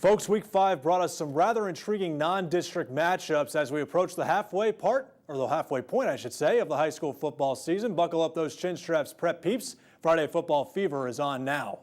Folks, Week 5 brought us some rather intriguing non-district matchups as we approach the halfway point, I should say, of the high school football season. Buckle up those chin straps, prep peeps. Friday Football Fever is on now.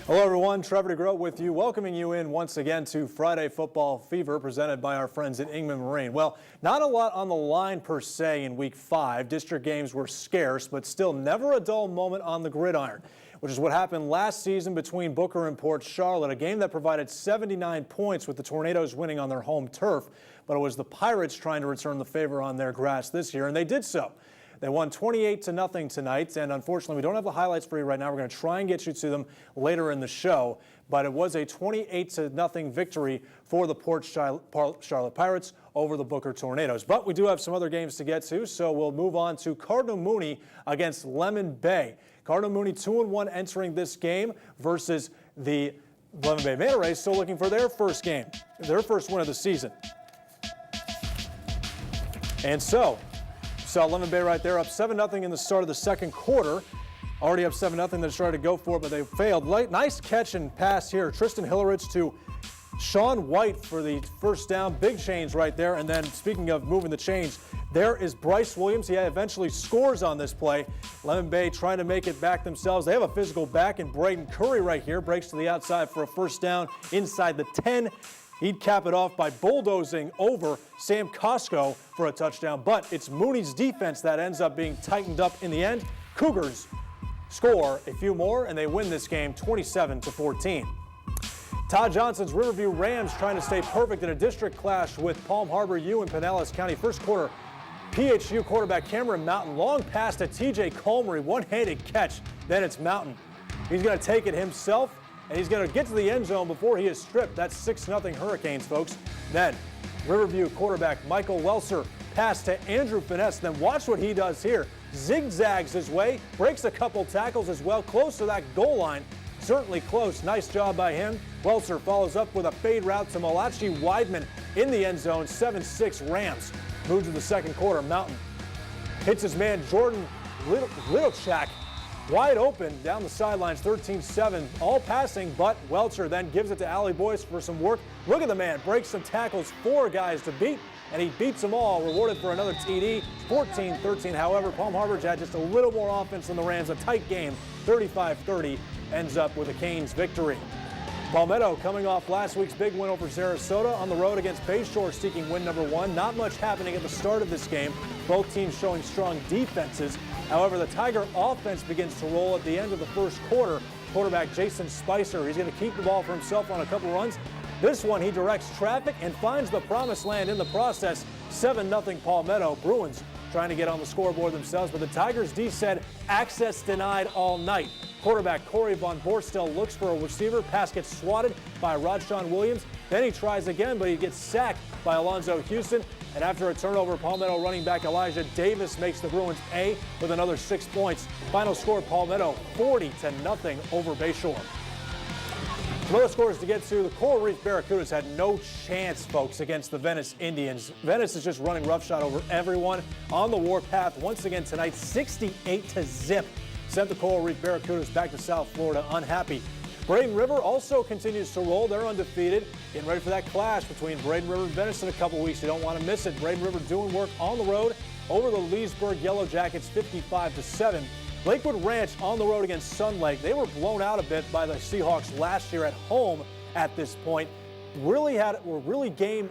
Hello everyone, Trevor DeGroat with you, welcoming you in once again to Friday Football Fever presented by our friends at Ingman Marine. Well, not a lot on the line per se in Week 5. District games were scarce, but still never a dull moment on the gridiron, which is what happened last season between Booker and Port Charlotte, a game that provided 79 points with the Tornadoes winning on their home turf, but it was the Pirates trying to return the favor on their grass this year, and they did so. They won 28-0 tonight, and unfortunately, we don't have the highlights for you right now. We're going to try and get you to them later in the show, but it was a 28-0 victory for the Port Charlotte Pirates over the Booker Tornadoes. But we do have some other games to get to, so we'll move on to Cardinal Mooney against Lemon Bay. Cardinal Mooney 2-1 entering this game versus the Lemon Bay Manta Rays, still looking for their first game, their first win of the season. And so, saw Lemon Bay right there up 7-0 in the start of the second quarter. Already up 7-0. They started to go for it, but they failed. Nice catch and pass here. Tristan Hillerich to Sean White for the first down. Big change right there. And then speaking of moving the chains, there is Bryce Williams. He eventually scores on this play. Lemon Bay trying to make it back themselves. They have a physical back, and Braden Curry right here breaks to the outside for a first down inside the 10. He'd cap it off by bulldozing over Sam Costco for a touchdown, but it's Mooney's defense that ends up being tightened up in the end. Cougars score a few more, and they win this game 27-14. Todd Johnson's Riverview Rams trying to stay perfect in a district clash with Palm Harbor U and Pinellas County. First quarter, PHU quarterback Cameron Mountain, long pass to TJ Colmery, one-handed catch. Then it's Mountain. He's going to take it himself, and he's going to get to the end zone before he is stripped. That's 6-0 Hurricanes, folks. Then Riverview quarterback Michael Welser pass to Andrew Finesse. Then watch what he does here. Zigzags his way, breaks a couple tackles as well, close to that goal line. Certainly close. Nice job by him. Welser follows up with a fade route to Malachi Weidman in the end zone. 7-6 Rams. Move to the second quarter. Mountain hits his man Jordan Littlechak wide open down the sidelines, 13-7, all passing, but Welcher then gives it to Allie Boyce for some work. Look at the man, breaks some tackles, 4 guys to beat, and he beats them all, rewarded for another TD, 14-13. However, Palm Harbor had just a little more offense than the Rams, a tight game, 35-30, ends up with a Canes victory. Palmetto coming off last week's big win over Sarasota on the road against Bayshore, seeking win number 1. Not much happening at the start of this game. Both teams showing strong defenses. However, the Tiger offense begins to roll at the end of the first quarter. Quarterback Jason Spicer, he's going to keep the ball for himself on a couple runs. This one, he directs traffic and finds the promised land in the process. 7-0 Palmetto. Bruins trying to get on the scoreboard themselves, but the Tigers D said access denied all night. Quarterback Corey Von Borstel looks for a receiver. Pass gets swatted by Rodsean Williams. Then he tries again, but he gets sacked by Alonzo Houston. And after a turnover, Palmetto running back Elijah Davis makes the Bruins pay with another 6 points. Final score, Palmetto 40-0 over Bayshore. Some other scores to get to. The Coral Reef Barracudas had no chance, folks, against the Venice Indians. Venice is just running roughshod over everyone on the warpath once again tonight, 68-0. Sent the Coral Reef Barracudas back to South Florida unhappy. Braden River also continues to roll. They're undefeated. Getting ready for that clash between Braden River and Venice in a couple weeks. You don't want to miss it. Braden River doing work on the road over the Leesburg Yellow Jackets 55-7. Lakewood Ranch on the road against Sun Lake. They were blown out a bit by the Seahawks last year at home at this point. Were really game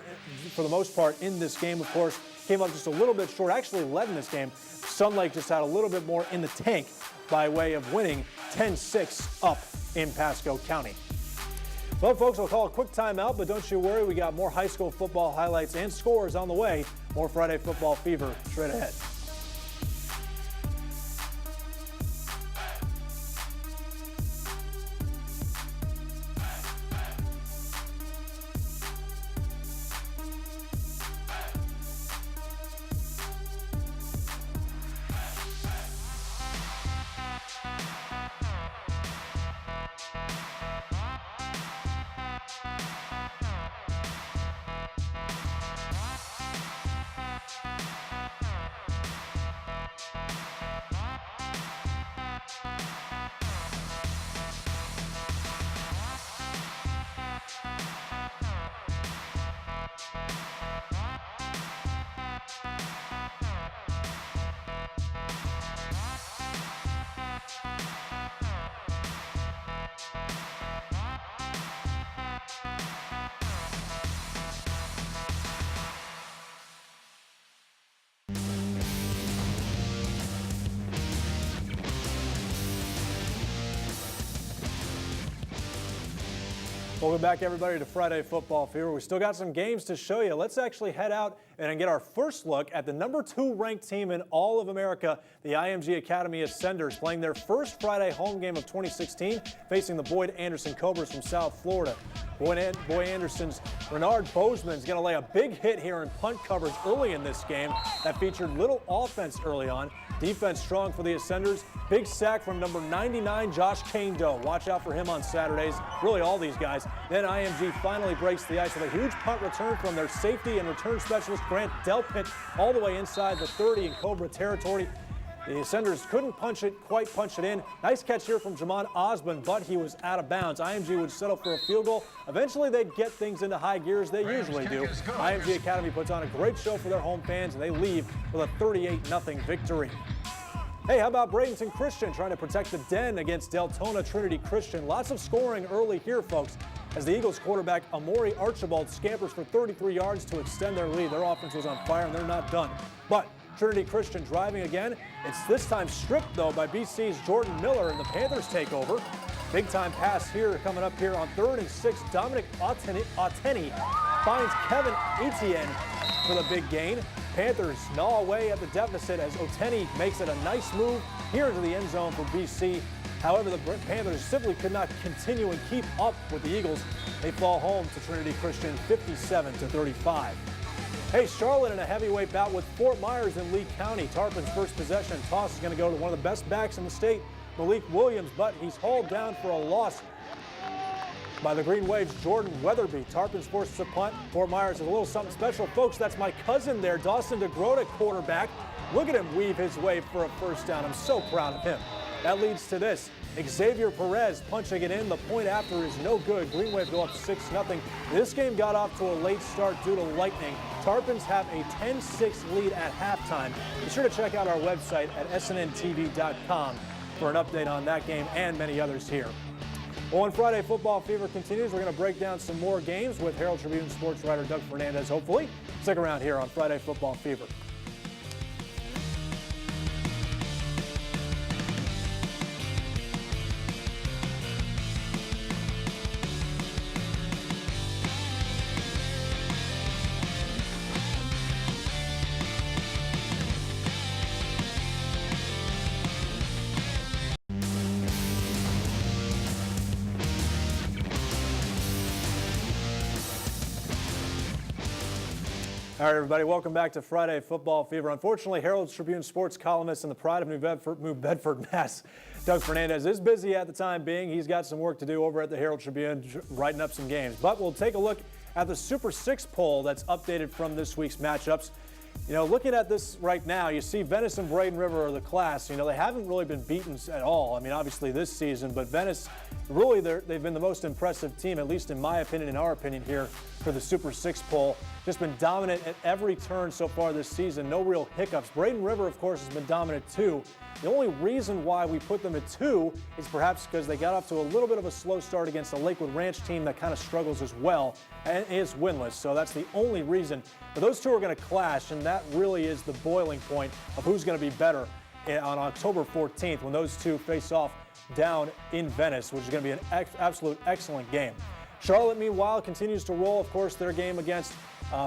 for the most part in this game, of course. Came up just a little bit short. Actually led in this game. Sun Lake just had a little bit more in the tank by way of winning 10-6 up in Pasco County. Well, folks, I'll call a quick timeout, but don't you worry. We got more high school football highlights and scores on the way. More Friday Football Fever straight ahead. Welcome back, everybody, to Friday Football Fever. We still got some games to show you. Let's actually head out and get our first look at the #2 ranked team in all of America, the IMG Academy Ascenders, playing their first Friday home game of 2016, facing the Boyd Anderson Cobras from South Florida. Boyd Anderson's Renard Bozeman is going to lay a big hit here in punt coverage early in this game that featured little offense early on. Defense strong for the Ascenders. Big sack from number 99, Josh Kane-Doe. Watch out for him on Saturdays. Really all these guys. Then IMG finally breaks the ice with a huge punt return from their safety and return specialist Grant Delpit all the way inside the 30 in Cobra territory. The Ascenders couldn't quite punch it in. Nice catch here from Jamon Osborne, but he was out of bounds. IMG would settle for a field goal. Eventually, they'd get things into high gear as they usually do. IMG Academy puts on a great show for their home fans, and they leave with a 38-0 victory. Hey, how about Bradenton Christian trying to protect the den against Deltona Trinity Christian? Lots of scoring early here, folks, as the Eagles quarterback Amori Archibald scampers for 33 yards to extend their lead. Their offense was on fire, and they're not done. But Trinity Christian driving again. It's this time stripped, though, by BC's Jordan Miller, and the Panthers take over. Big time pass here coming up here on 3rd and 6. Dominic Auteni finds Kevin Etienne for the big gain. Panthers gnaw away at the deficit as Oteni makes it a nice move here into the end zone for BC. However, the Panthers simply could not continue and keep up with the Eagles. They fall home to Trinity Christian 57-35. Hey, Charlotte in a heavyweight bout with Fort Myers in Lee County. Tarpon's first possession toss is going to go to one of the best backs in the state, Malik Williams, but he's hauled down for a loss by the Green Waves' Jordan Weatherby. Tarpon's forced to punt. Fort Myers is a little something special. Folks, that's my cousin there, Dawson DeGrota, quarterback. Look at him weave his way for a first down. I'm so proud of him. That leads to this. Xavier Perez punching it in. The point after is no good. Green Wave go up 6-0. This game got off to a late start due to lightning. Tarpons have a 10-6 lead at halftime. Be sure to check out our website at SNNTV.com for an update on that game and many others here. Well, when Friday Football Fever continues, we're going to break down some more games with Herald Tribune sports writer Doug Fernandez, hopefully. Stick around here on Friday Football Fever. All right, everybody, welcome back to Friday Football Fever. Unfortunately, Herald Tribune sports columnist and the pride of New Bedford, Mass, Doug Fernandez is busy at the time being. He's got some work to do over at the Herald Tribune, writing up some games. But we'll take a look at the Super 6 poll that's updated from this week's matchups. You know, looking at this right now, you see Venice and Braden River are the class. You know, they haven't really been beaten at all. I mean, obviously this season, but Venice, really, they've been the most impressive team, at least in my opinion, in our opinion here for the Super 6 poll. Just been dominant at every turn so far this season. No real hiccups. Braden River, of course, has been dominant too. The only reason why we put them at 2 is perhaps because they got off to a little bit of a slow start against a Lakewood Ranch team that kind of struggles as well and is winless. So that's the only reason. But those two are going to clash, and that really is the boiling point of who's going to be better on October 14th when those two face off down in Venice, which is going to be an absolute excellent game. Charlotte, meanwhile, continues to roll. Of course, their game against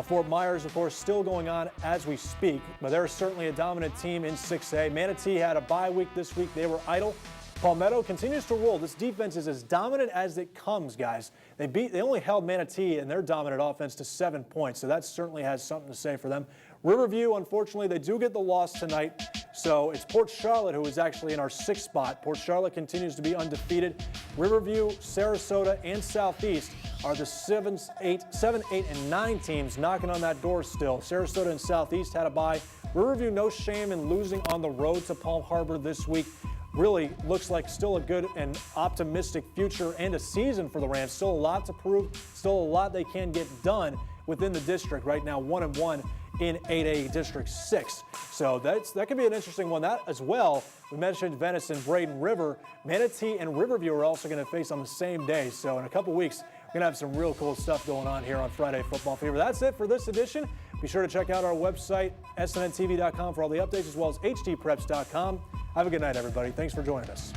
Fort Myers, of course, still going on as we speak, but they're certainly a dominant team in 6A. Manatee had a bye week this week. They were idle. Palmetto continues to roll. This defense is as dominant as it comes, guys. They only held Manatee and their dominant offense to 7 points, so that certainly has something to say for them. Riverview, unfortunately, they do get the loss tonight, so it's Port Charlotte who is actually in our 6th spot. Port Charlotte continues to be undefeated. Riverview, Sarasota, and Southeast are the 7, 8, and 9 teams knocking on that door still. Sarasota and Southeast had a bye. Riverview, no shame in losing on the road to Palm Harbor this week. Really looks like still a good and optimistic future and a season for the Rams. Still a lot to prove, still a lot they can get done within the district right now, 1-1 in 8A District 6. So that could be an interesting one. That as well, we mentioned Venice and Braden River. Manatee and Riverview are also going to face on the same day. So in a couple weeks, we're going to have some real cool stuff going on here on Friday Football Fever. That's it for this edition. Be sure to check out our website, SNNTV.com, for all the updates, as well as HDpreps.com. Have a good night, everybody. Thanks for joining us.